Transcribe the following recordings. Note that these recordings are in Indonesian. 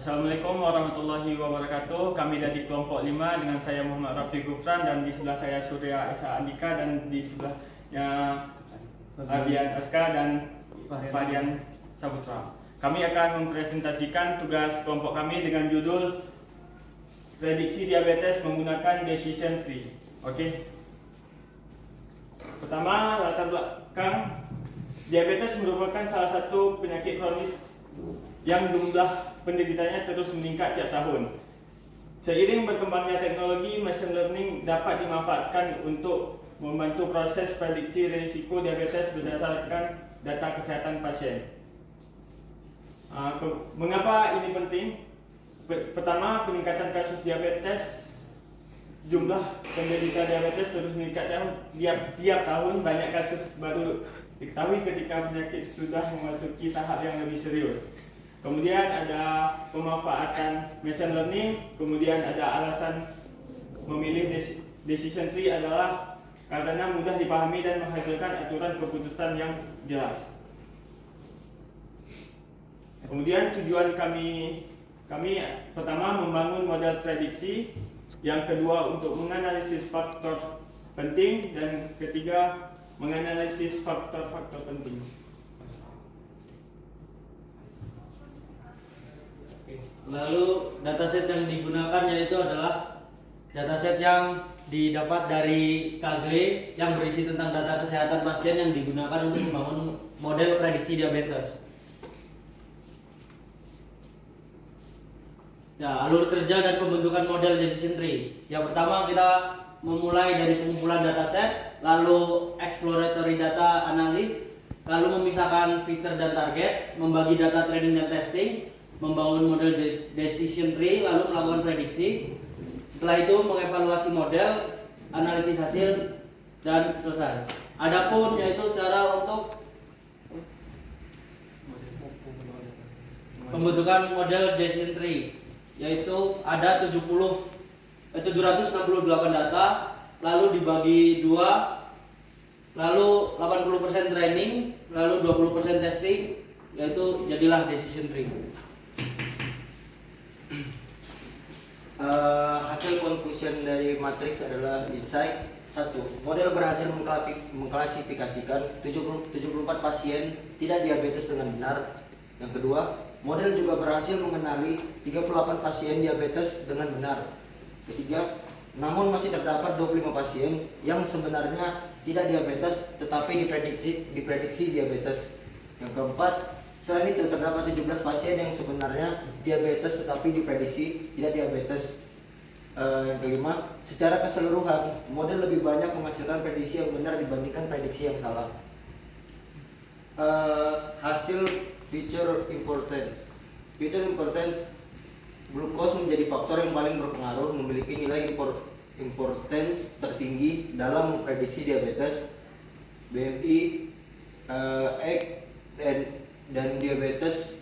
Assalamualaikum warahmatullahi wabarakatuh. Kami dari kelompok 5 dengan saya Muhammad Rafi Gufran dan di sebelah saya Surya Esa Andika dan di sebelahnya Ardian Aska dan Farian Saputra. Kami akan mempresentasikan tugas kelompok kami dengan judul Prediksi Diabetes menggunakan Decision Tree. Oke. Pertama, latar belakang diabetes merupakan salah satu penyakit kronis yang jumlah penderitanya terus meningkat tiap tahun. Seiring berkembangnya teknologi, machine learning dapat dimanfaatkan untuk membantu proses prediksi risiko diabetes berdasarkan data kesehatan pasien. Mengapa ini penting? Pertama, peningkatan kasus diabetes, jumlah penderita diabetes terus meningkat tiap tahun. Banyak kasus baru diketahui ketika penyakit sudah memasuki tahap yang lebih serius. Kemudian ada pemanfaatan machine learning. Kemudian ada alasan memilih decision tree adalah karena mudah dipahami dan menghasilkan aturan keputusan yang jelas. Kemudian tujuan kami pertama membangun model prediksi, yang kedua untuk menganalisis faktor penting, dan ketiga menganalisis faktor-faktor penting. Lalu dataset yang digunakan yaitu adalah dataset yang didapat dari Kaggle yang berisi tentang data kesehatan pasien yang digunakan untuk membangun model prediksi diabetes. Ya, alur kerja dan pembentukan model decision tree. Yang pertama kita memulai dari pengumpulan dataset, lalu exploratory data analysis, lalu memisahkan fitur dan target, membagi data training dan testing, membangun model decision tree, lalu melakukan prediksi. Setelah itu mengevaluasi model, analisis hasil, dan selesai. Adapun yaitu cara untuk pembentukan model decision tree, yaitu ada 768 data, lalu dibagi dua, lalu 80% training, lalu 20% testing, yaitu jadilah decision tree. Hasil conclusion dari matriks adalah insight. 1. Model berhasil mengklasifikasikan 74 pasien tidak diabetes dengan benar. Yang kedua, model juga berhasil mengenali 38 pasien diabetes dengan benar. Ketiga, namun masih terdapat 25 pasien yang sebenarnya tidak diabetes tetapi diprediksi diabetes. Yang keempat, selain itu terdapat 17 pasien yang sebenarnya diabetes tetapi diprediksi tidak diabetes. Yang kelima, secara keseluruhan model lebih banyak menghasilkan prediksi yang benar dibandingkan prediksi yang salah. Hasil feature importance. Feature importance, glukos menjadi faktor yang paling berpengaruh, memiliki nilai importance tertinggi dalam memprediksi diabetes. BMI, dan diabetes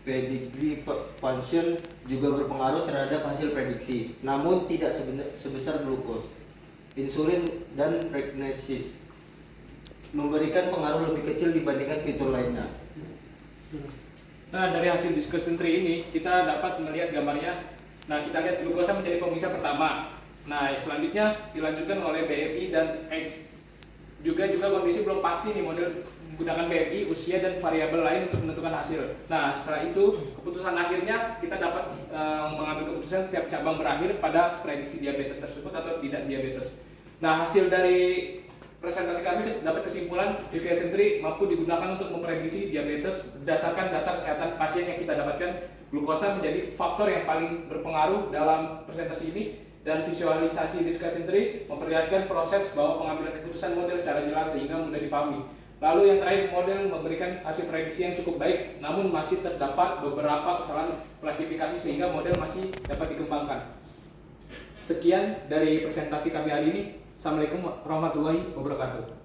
pedigree function juga berpengaruh terhadap hasil prediksi, namun tidak sebesar glukos. Insulin dan prognosis memberikan pengaruh lebih kecil dibandingkan fitur lainnya. Nah, dari hasil discussion tree ini kita dapat melihat gambarnya. Nah, kita lihat glukosa menjadi pemisah pertama. Nah, selanjutnya dilanjutkan oleh BMI dan X. Juga kondisi belum pasti nih, model menggunakan BMI, usia, dan variabel lain untuk menentukan hasil. Nah, setelah itu keputusan akhirnya kita dapat mengambil keputusan setiap cabang berakhir pada prediksi diabetes tersebut atau tidak diabetes. Nah, hasil dari presentasi kami dapat kesimpulan decision tree mampu digunakan untuk memprediksi diabetes berdasarkan data kesehatan pasien yang kita dapatkan. Glukosa menjadi faktor yang paling berpengaruh dalam presentasi ini, dan visualisasi discussion tree memperlihatkan proses bahwa pengambilan keputusan model secara jelas sehingga mudah dipahami. Lalu yang terakhir, model memberikan hasil prediksi yang cukup baik, namun masih terdapat beberapa kesalahan klasifikasi sehingga model masih dapat dikembangkan. Sekian dari presentasi kami hari ini. Assalamualaikum warahmatullahi wabarakatuh.